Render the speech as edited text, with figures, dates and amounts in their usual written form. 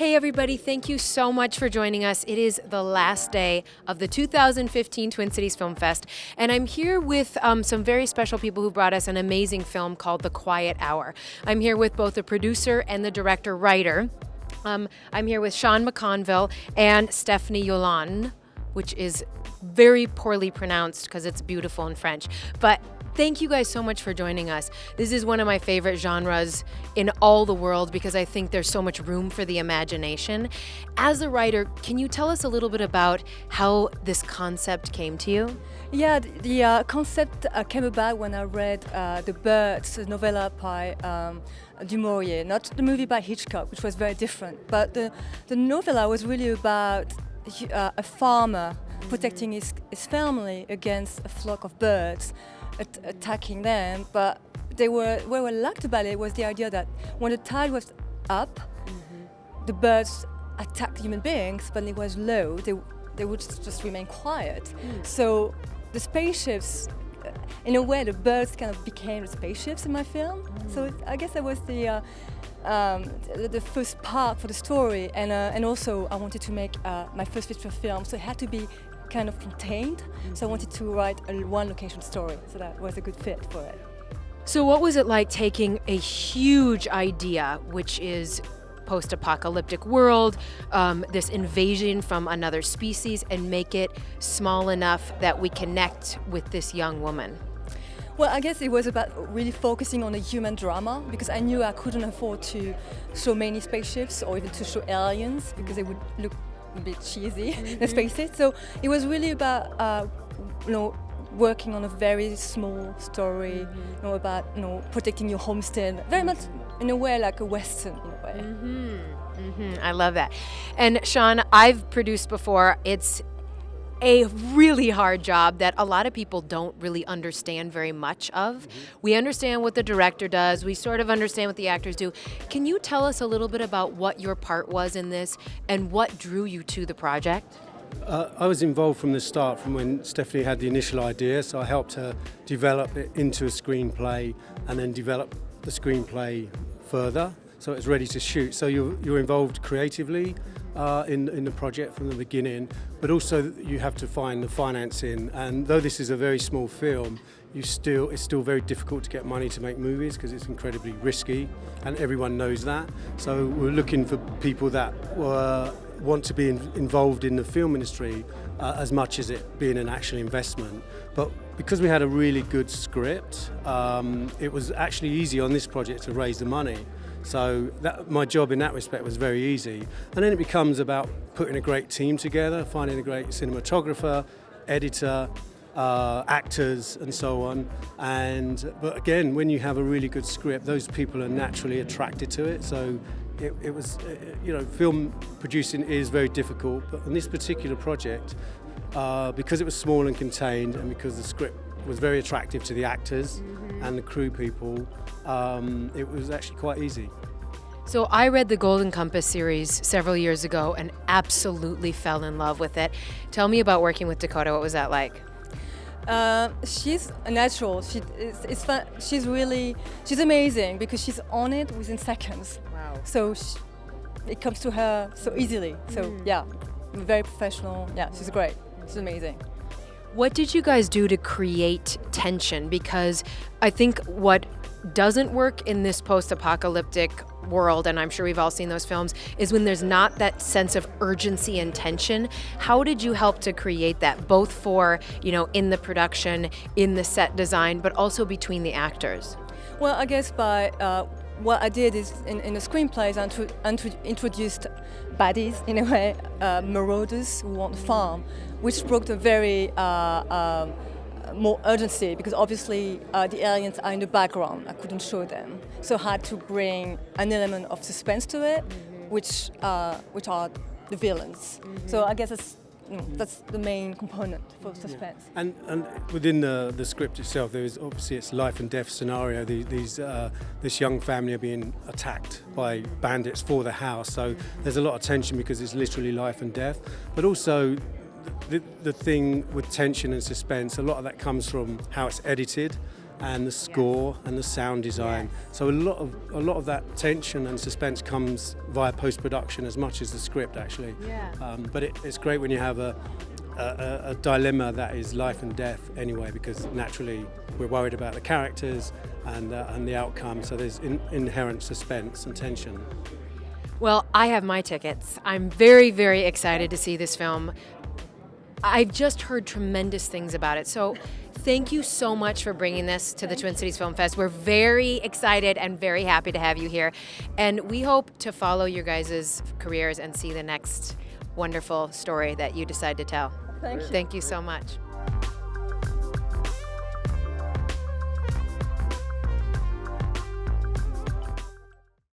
Hey everybody, thank you so much for joining us. It is the last day of the 2015 Twin Cities Film Fest, and I'm here with some very special people who brought us an amazing film called The Quiet Hour. I'm here with both the producer and the director-writer. I'm here with Sean McConville and Stephanie Joalland, which is very poorly pronounced because it's beautiful in French. But thank you guys so much for joining us. This is one of my favorite genres in all the world because I think there's so much room for the imagination. As a writer, can you tell us a little bit about how this concept came to you? Yeah, the concept came about when I read The Birds, a novella by Du Maurier, not the movie by Hitchcock, which was very different. But the novella was really about a farmer protecting his family against a flock of birds attacking them. But what I liked about it was the idea that when the tide was up, the birds attacked human beings. When it was low, they would just remain quiet. So the spaceships, in a way, the birds kind of became the spaceships in my film. So I guess that was the first part for the story, and also I wanted to make my first feature film, so it had to be kind of contained. So I wanted to write a one location story, so that was a good fit for it. So what was it like taking a huge idea, which is post-apocalyptic world, this invasion from another species, and make it small enough that we connect with this young woman? Well, I guess it was about really focusing on the human drama, because I knew I couldn't afford to show many spaceships or even to show aliens because it would look a bit cheesy, let's face it. So it was really about working on a very small story, about protecting your homestead, very much in a way like a Western in a way. I love that. And Sean, I've produced before. It's a really hard job that a lot of people don't really understand very much of. We understand what the director does. We sort of understand what the actors do. Can you tell us a little bit about what your part was in this and what drew you to the project? I was involved from the start, from when Stephanie had the initial idea, so I helped her develop it into a screenplay and then develop the screenplay further so it was ready to shoot. So you're involved creatively in the project from the beginning, but also you have to find the financing. And though this is a very small film, it's still very difficult to get money to make movies because it's incredibly risky, and everyone knows that. So we're looking for people that want to be involved in the film industry as much as it being an actual investment. But because we had a really good script, it was actually easy on this project to raise the money. So my job in that respect was very easy. And then it becomes about putting a great team together, finding a great cinematographer, editor, actors and so on. But again, when you have a really good script, those people are naturally attracted to it. So it was, film producing is very difficult, but on this particular project, because it was small and contained, and because the script was very attractive to the actors and the crew people, it was actually quite easy. So I read the Golden Compass series several years ago and absolutely fell in love with it. Tell me about working with Dakota. What was that like? She's a natural. It's fun. She's amazing because she's on it within seconds. Wow. So it comes to her so easily. So yeah, very professional. Yeah, she's great. She's amazing. What did you guys do to create tension? Because I think what doesn't work in this post-apocalyptic world, and I'm sure we've all seen those films, is when there's not that sense of urgency and tension. How did you help to create that, both for, in the production, in the set design, but also between the actors? Well, I guess by what I did is in the screenplays, I introduced baddies, in a way, marauders who want to farm, which brought a very more urgency, because obviously the aliens are in the background. I couldn't show them, so I had to bring an element of suspense to it, which are the villains. So I guess that's the main component for suspense. And within the script itself, there is obviously it's life and death scenario. This young family are being attacked by bandits for the house, so there's a lot of tension because it's literally life and death. But also the thing with tension and suspense, a lot of that comes from how it's edited. and the score and the sound design. So a lot of that tension and suspense comes via post-production as much as the script, actually. But it's great when you have a dilemma that is life and death anyway, because naturally we're worried about the characters and the outcome, so there's inherent suspense and tension. Well, I have my tickets. I'm very, very excited to see this film. I've just heard tremendous things about it. So thank you so much for bringing this to the Twin Cities Film Fest. We're very excited and very happy to have you here. And we hope to follow your guys' careers and see the next wonderful story that you decide to tell. Thank you. Thank you so much.